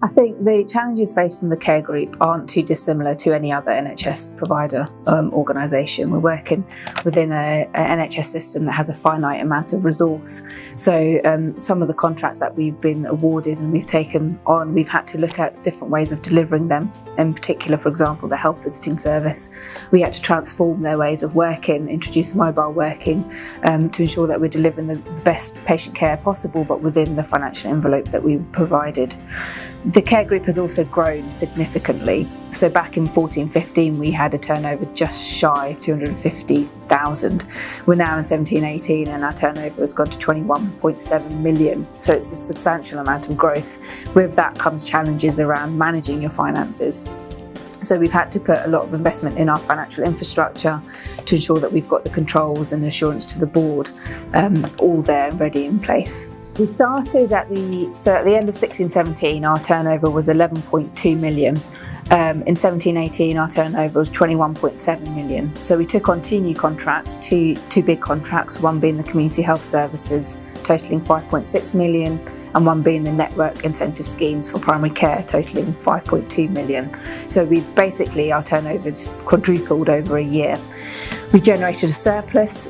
I think the challenges facing the care group aren't too dissimilar to any other NHS provider organisation. We're working within an NHS system that has a finite amount of resource. So some of the contracts that we've been awarded and we've taken on, we've had to look at different ways of delivering them. In particular, for example, the health visiting service, we had to transform their ways of working, introduce mobile working to ensure that we're delivering the best patient care possible, but within the financial envelope that we provided. The care group has also grown significantly. So back in 14-15 we had a turnover just shy of 250,000. We're now in 17-18 and our turnover has gone to 21.7 million. So it's a substantial amount of growth. With that comes challenges around managing your finances. So we've had to put a lot of investment in our financial infrastructure to ensure that we've got the controls and assurance to the board all there and ready in place. We started at the end of 16-17, our turnover was 11.2 million. In 17-18, our turnover was 21.7 million. So we took on two new contracts, two big contracts, one being the community health services, totaling 5.6 million, and one being the network incentive schemes for primary care, totaling 5.2 million. So our turnover's quadrupled over a year. We generated a surplus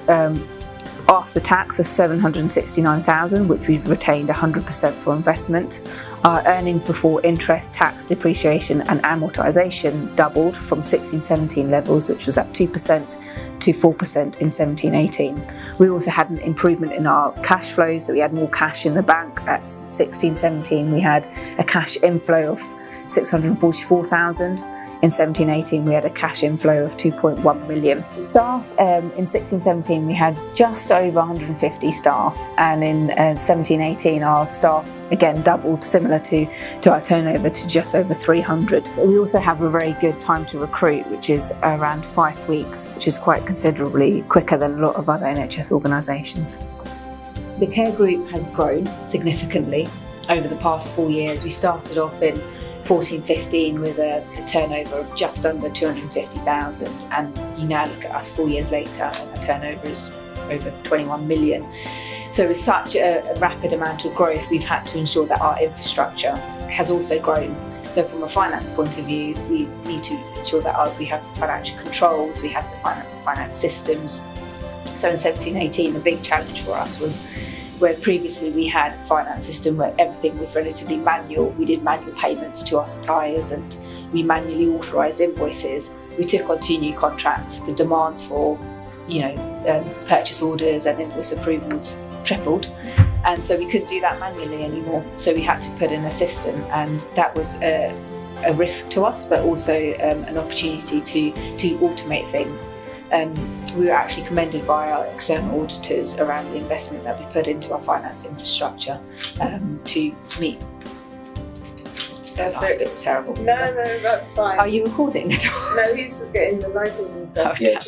after tax of 769,000, which we've retained 100% for investment. Our earnings before interest, tax, depreciation and amortisation doubled from 16-17 levels, which was at 2% to 4% in 17-18. We also had an improvement in our cash flow, so we had more cash in the bank. At 16-17 we had a cash inflow of 644,000. In 17-18 we had a cash inflow of 2.1 million. Staff, in 16-17 we had just over 150 staff, and in 17-18 our staff again doubled, similar to our turnover, to just over 300. So we also have a very good time to recruit, which is around 5 weeks, which is quite considerably quicker than a lot of other NHS organisations. The care group has grown significantly over the past 4 years. We started off in 14-15 with a turnover of just under 250,000, and you now look at us 4 years later and the turnover is over 21 million. So with such a rapid amount of growth, we've had to ensure that our infrastructure has also grown. So from a finance point of view, we need to ensure that we have financial controls, we have the finance systems. So in 17-18 the big challenge for us was where previously we had a finance system where everything was relatively manual. We did manual payments to our suppliers and we manually authorised invoices. We took on 2 new contracts. The demands for purchase orders and invoice approvals tripled, and so we couldn't do that manually anymore. So we had to put in a system, and that was a risk to us, but also an opportunity to automate things. We were actually commended by our external auditors around the investment that we put into our finance infrastructure to meet. That last bit was terrible. No, that's fine. Are you recording at all? No, he's just getting the lightings and stuff. Oh, yeah.